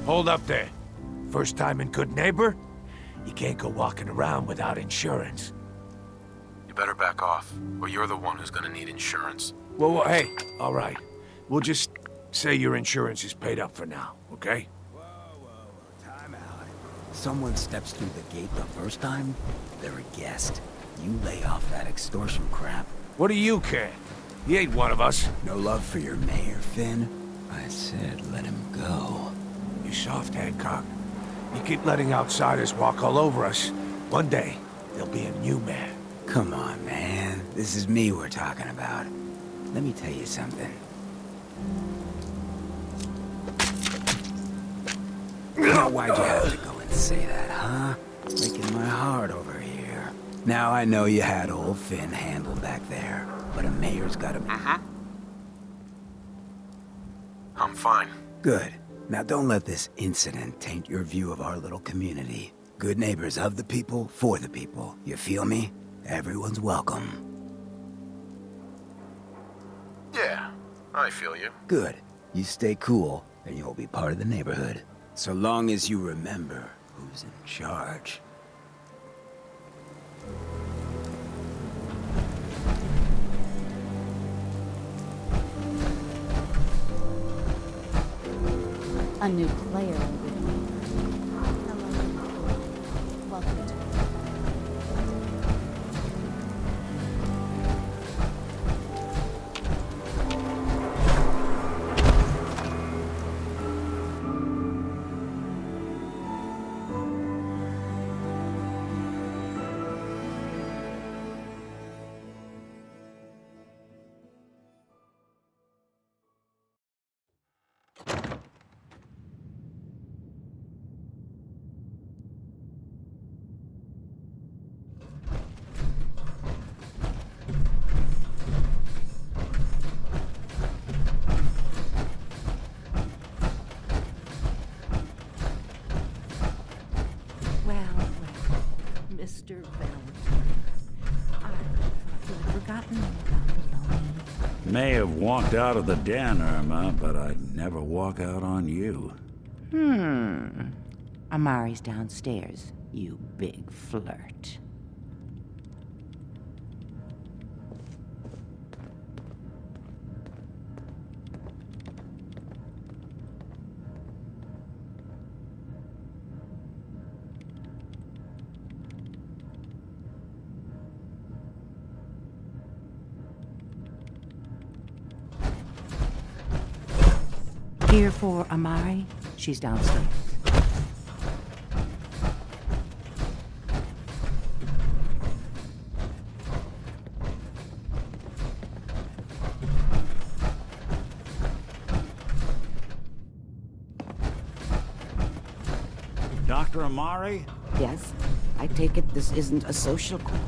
Hold up there. First time in Good Neighbor? You can't go walking around without insurance. You better back off, or you're the one who's gonna need insurance. Well, hey, all right. We'll just say your insurance is paid up for now, okay? Time out. Someone steps through the gate the first time, they're a guest. You lay off that extortion crap. What do you care? He ain't one of us. No love for your mayor, Finn? I said let him go. You soft, Hancock. You keep letting outsiders walk all over us. One day, there'll be a new mayor. Come on, man. This is me we're talking about. Let me tell you something. Now, why'd you have to go and say that, huh? Breaking my heart over here. Now I know you had old Finn handled back there, but a mayor's gotta... I'm fine. Good. Now don't let this incident taint your view of our little community. Good neighbors of the people, for the people. You feel me? Everyone's welcome. Yeah, I feel you. Good. You stay cool, and you'll be part of the neighborhood. So long as you remember who's in charge. A new player in Good Neighbor. Hello. Welcome to Mr. Valentine. I thought you had forgotten about the lonely. May have walked out of the den, Irma, but I'd never walk out on you. Amari's downstairs, you big flirt. Here for Amari? She's downstairs. Dr. Amari? Yes? I take it this isn't a social call.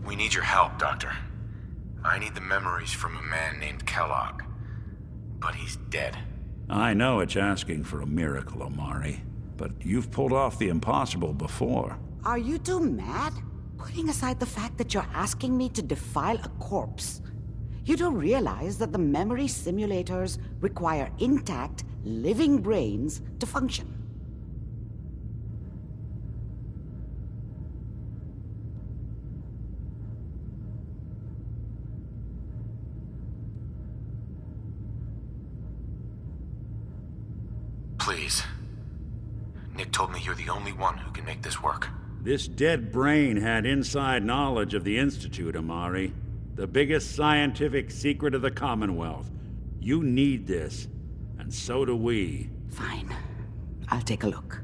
We need your help, Doctor. I need the memories from a man named Kellogg. But he's dead. I know it's asking for a miracle, Amari, but you've pulled off the impossible before. Are you two mad? Putting aside the fact that you're asking me to defile a corpse, you don't realize that the memory simulators require intact, living brains to function. Please. Nick told me you're the only one who can make this work. This dead brain had inside knowledge of the Institute, Amari. The biggest scientific secret of the Commonwealth. You need this, and so do we. Fine. I'll take a look.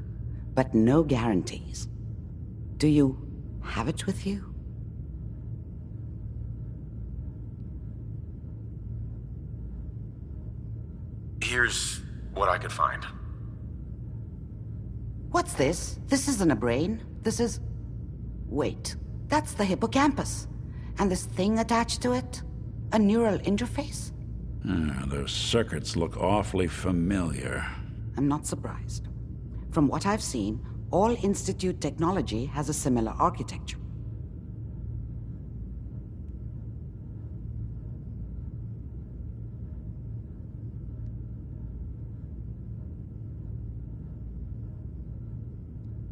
But no guarantees. Do you have it with you? Here's what I could find. What's this? This isn't a brain. This is... Wait. That's the hippocampus. And this thing attached to it? A neural interface? Those circuits look awfully familiar. I'm not surprised. From what I've seen, all Institute technology has a similar architecture.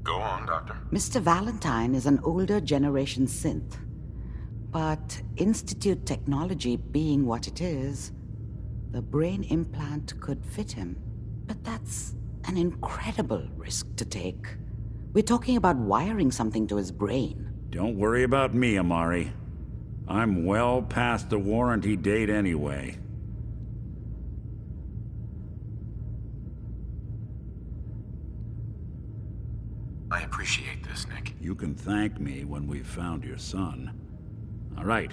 Go on, Doctor. Mr. Valentine is an older generation synth. But Institute technology being what it is, the brain implant could fit him. But that's an incredible risk to take. We're talking about wiring something to his brain. Don't worry about me, Amari. I'm well past the warranty date anyway. I appreciate this, Nick. You can thank me when we've found your son. All right,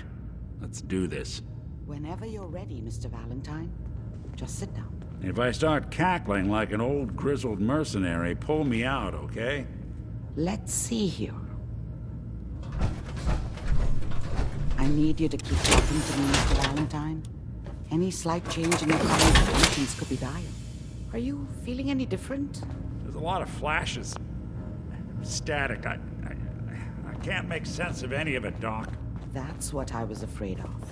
let's do this. Whenever you're ready, Mr. Valentine, just sit down. If I start cackling like an old grizzled mercenary, pull me out, okay? Let's see here. I need you to keep talking to me, Mr. Valentine. Any slight change in your cognitive functions could be dire. Are you feeling any different? There's a lot of flashes. Static. I can't make sense of any of it, Doc. That's what I was afraid of.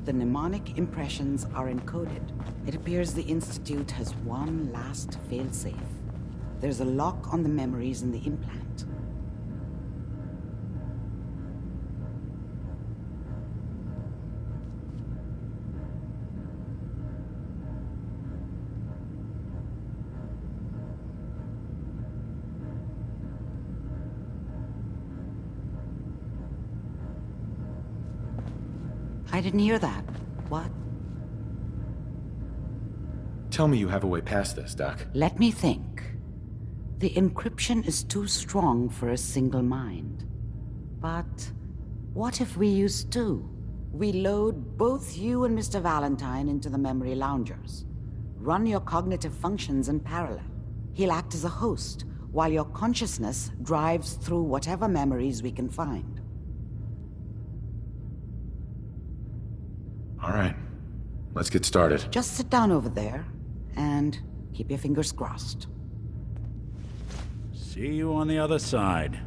The mnemonic impressions are encoded. It appears the Institute has one last failsafe. There's a lock on the memories in the implant. I didn't hear that. What? Tell me you have a way past this, Doc. Let me think. The encryption is too strong for a single mind. But what if we use two? We load both you and Mr. Valentine into the memory loungers. Run your cognitive functions in parallel. He'll act as a host, while your consciousness drives through whatever memories we can find. All right, let's get started. Just sit down over there, and keep your fingers crossed. See you on the other side.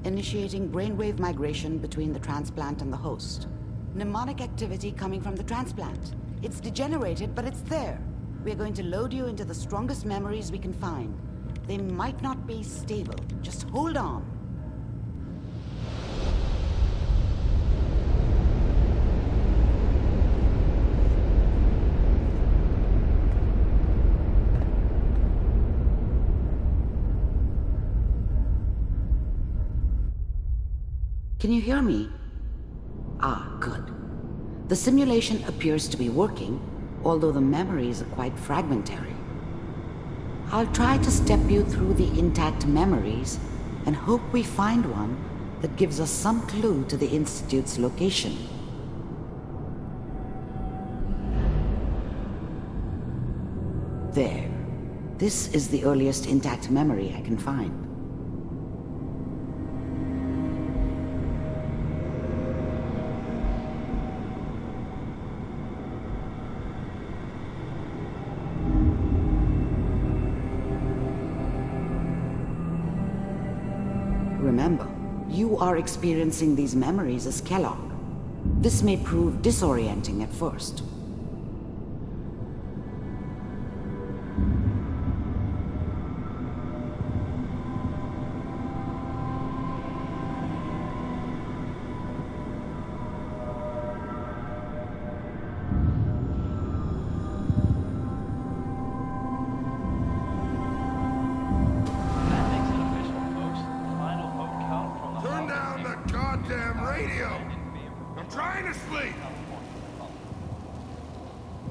Initiating brainwave migration between the transplant and the host. Mnemonic activity coming from the transplant. It's degenerated, but it's there. We're going to load you into the strongest memories we can find. They might not be stable. Just hold on. Can you hear me? Ah, good. The simulation appears to be working, although the memories are quite fragmentary. I'll try to step you through the intact memories and hope we find one that gives us some clue to the Institute's location. There. This is the earliest intact memory I can find. Remember, you are experiencing these memories as Kellogg. This may prove disorienting at first.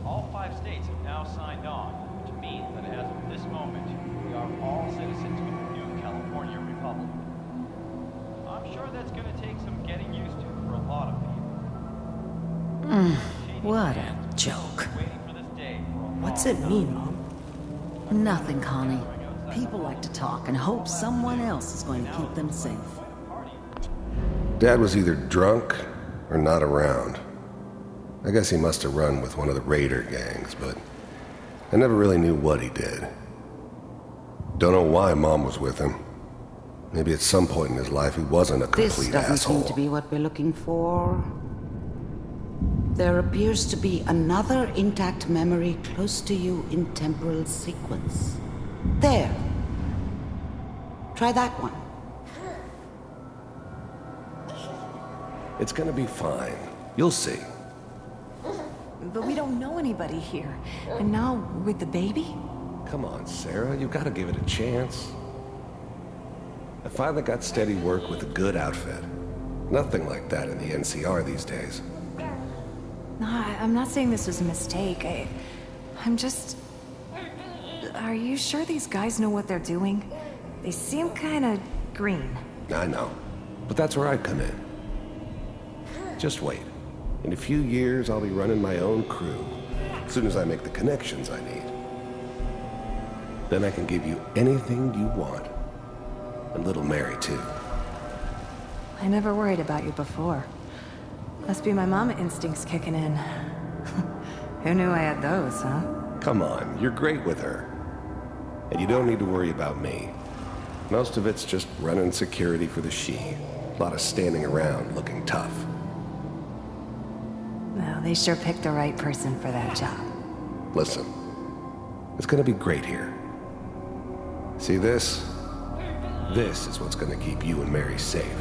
All 5 states have now signed on, which means that as of this moment, we are all citizens of the new California Republic. I'm sure that's going to take some getting used to for a lot of people. What a joke. Waiting for this day for a What's it mean, Mom? Nothing, Connie. People like to talk and hope someone else is going to keep them safe. Dad was either drunk or not around. I guess he must have run with one of the raider gangs, but I never really knew what he did. Don't know why Mom was with him. Maybe at some point in his life he wasn't a This complete doesn't asshole. seem to be what we're looking for. There appears to be another intact memory close to you in temporal sequence. There. Try that one. It's gonna be fine. You'll see. But we don't know anybody here. And now, with the baby? Come on, Sarah, you gotta give it a chance. I finally got steady work with a good outfit. Nothing like that in the NCR these days. No, I'm not saying this was a mistake. I'm just... Are you sure these guys know what they're doing? They seem kinda green. I know, but that's where I come in. Just wait. In a few years, I'll be running my own crew. As soon as I make the connections I need. Then I can give you anything you want. And little Mary, too. I never worried about you before. Must be my mama instincts kicking in. Who knew I had those, huh? Come on, you're great with her. And you don't need to worry about me. Most of it's just running security for the she. A lot of standing around looking tough. Well, they sure picked the right person for that job. Listen, it's gonna be great here. See this? This is what's gonna keep you and Mary safe.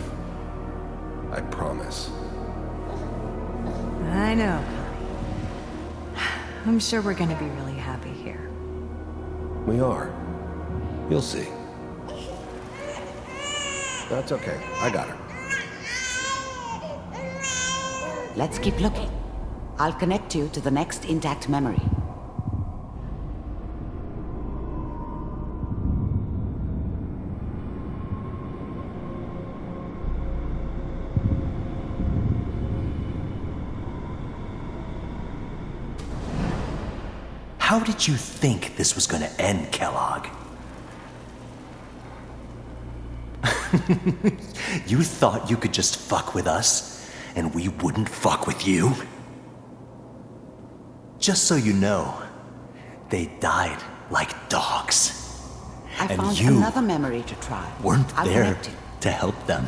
I promise. I know, Connie. I'm sure we're gonna be really happy here. We are. You'll see. That's okay. I got her. Let's keep looking. I'll connect you to the next intact memory. How did you think this was gonna end, Kellogg? You thought you could just fuck with us, and we wouldn't fuck with you? Just so you know, they died like dogs. I And found you another memory to try. Weren't I'll there connect you. to help them.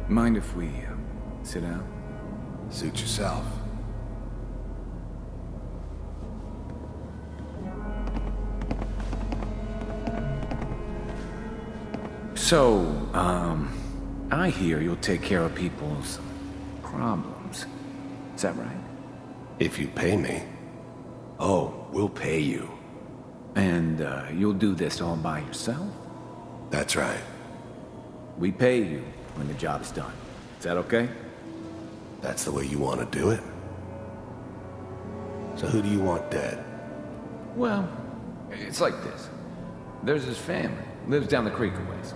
Mind if we sit down? Suit yourself. So, I hear you'll take care of people's problems. Is that right? If you pay me. Oh, we'll pay you. And you'll do this all by yourself? That's right. We pay you when the job's done. Is that okay? That's the way you want to do it? So who do you want dead? Well, it's like this. There's his family. Lives down the creek a ways.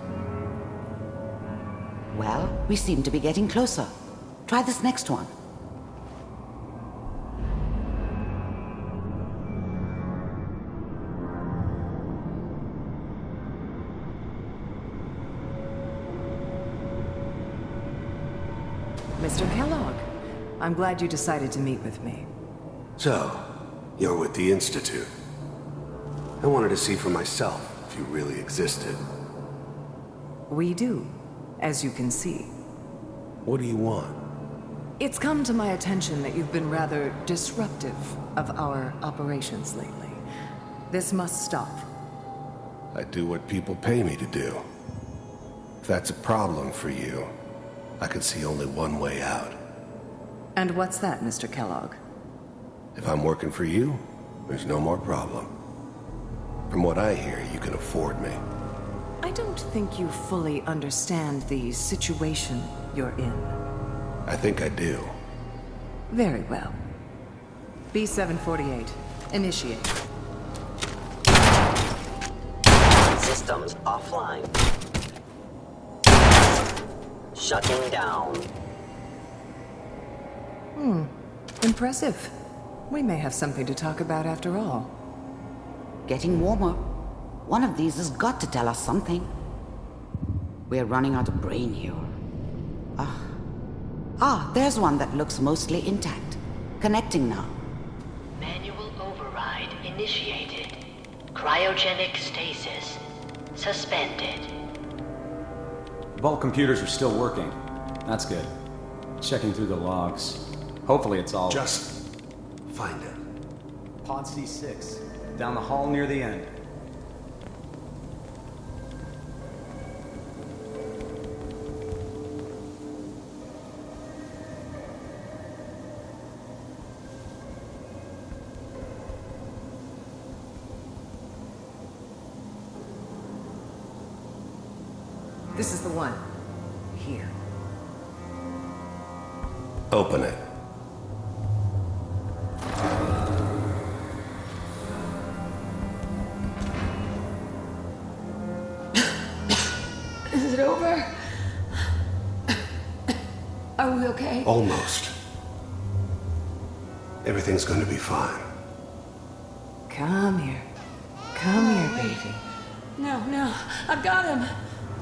Well, we seem to be getting closer. Try this next one. Mr. Kellogg, I'm glad you decided to meet with me. So, you're with the Institute. I wanted to see for myself if you really existed. We do, as you can see. What do you want? It's come to my attention that you've been rather disruptive of our operations lately. This must stop. I do what people pay me to do. If that's a problem for you, I can see only one way out. And what's that, Mr. Kellogg? If I'm working for you, there's no more problem. From what I hear, you can afford me. I don't think you fully understand the situation you're in. I think I do. Very well. B-748, initiate. Systems offline. Shutting down. Impressive. We may have something to talk about after all. Getting warmer. One of these has got to tell us something. We're running out of brain here. There's one that looks mostly intact. Connecting now. Manual override initiated. Cryogenic stasis suspended. Vault computers are still working. That's good. Checking through the logs. Hopefully it's all... Just find it. Pod C6. Down the hall near the end. This is the one. Here. Open it. Is it over? Are we okay? Almost. Everything's going to be fine. Come here. Come here, baby. No, I've got him.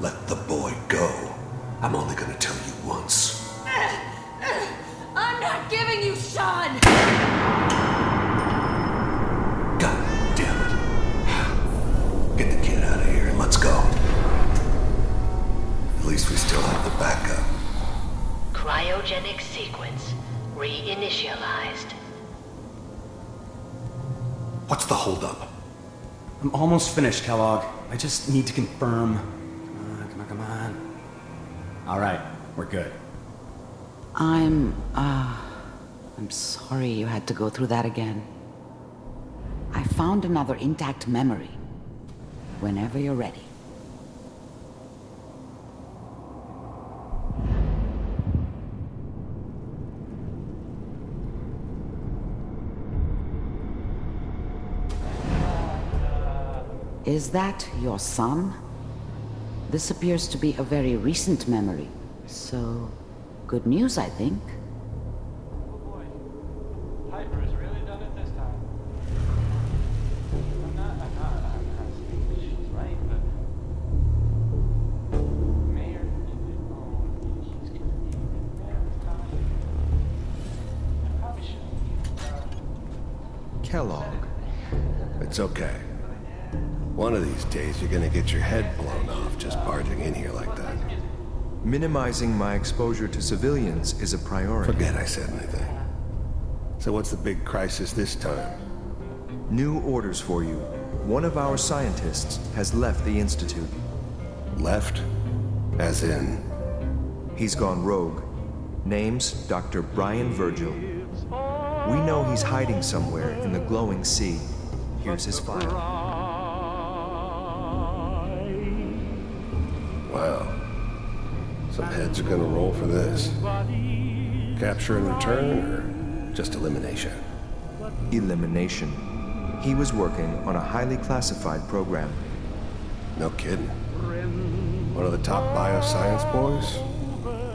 Let the boy go. I'm only gonna tell you once. I'm not giving you Sean! God damn it. Get the kid out of here and let's go. At least we still have the backup. Cryogenic sequence reinitialized. What's the holdup? I'm almost finished, Kellogg. I just need to confirm. Come on. All right, we're good. I'm sorry you had to go through that again. I found another intact memory. Whenever you're ready. Is that your son? This appears to be a very recent memory. So, good news, I think. Oh boy. Piper has really done it this time. I'm not saying that she's right, but... Mayor, she's gonna be mayor this time. I probably shouldn't. Kellogg. It's okay. One of these days, you're gonna get your head blown off just barging in here like that. Minimizing my exposure to civilians is a priority. Forget I said anything. So what's the big crisis this time? New orders for you. One of our scientists has left the Institute. Left? As in? He's gone rogue. Name's Dr. Brian Virgil. We know he's hiding somewhere in the glowing sea. Here's his file. Wow. Some heads are gonna roll for this. Capture and return, or just elimination? Elimination. He was working on a highly classified program. No kidding. One of the top bioscience boys?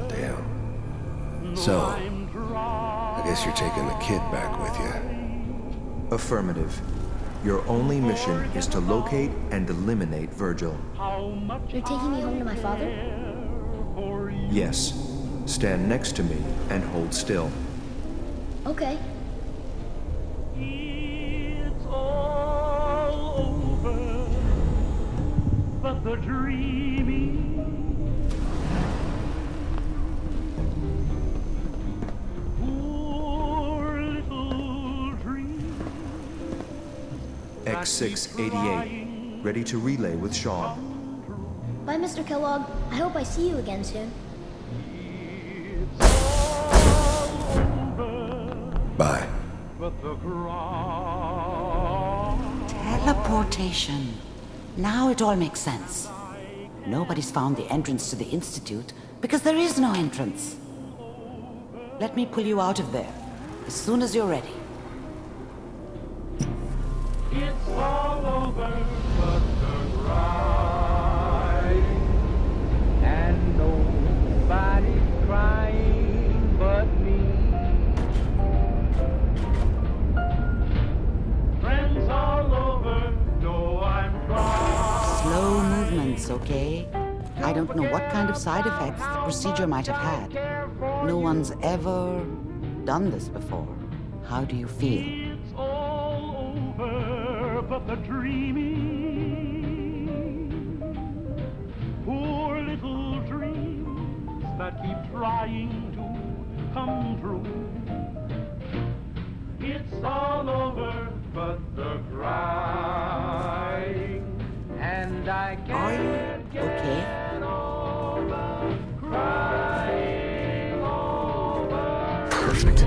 Damn. So, I guess you're taking the kid back with you. Affirmative. Your only mission is to locate and eliminate Virgil. You're taking me home to my father? Yes. Stand next to me and hold still. Okay. It's all over, but the dreaming poor little dream. X688, ready to relay with Sean. Bye, Mr. Kellogg. I hope I see you again soon. Bye. Teleportation. Now it all makes sense. Nobody's found the entrance to the Institute because there is no entrance. Let me pull you out of there as soon as you're ready. It's all over, but the crying, and nobody's crying but me. okay? I don't know what kind of side effects the procedure might have had. No one's ever done this before. How do you feel? It's all over, but the dreaming. Poor little dreams that keep trying to come true. It's all over, but the crying. And I can't get over crying over. Perfect.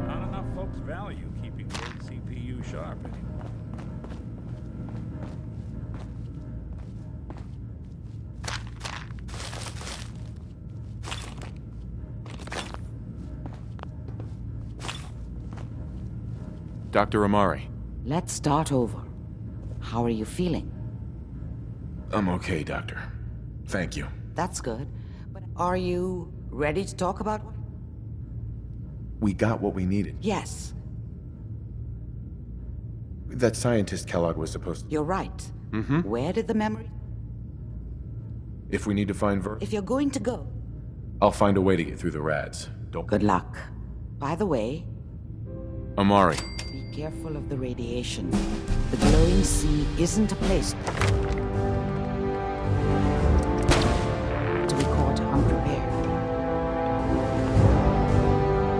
Not enough folks value keeping the old CPU sharp anymore. Dr. Amari. Let's start over. How are you feeling? I'm okay, Doctor. Thank you. That's good. But are you ready to talk about what? We got what we needed. Yes, That scientist Kellogg was supposed to... you're right. Mm-hmm. Where did the memory... If we need to find If you're going to go, I'll find a way to get through the rads. Don't... good luck. By the way, Amari. be careful of the radiation. The glowing sea isn't a place...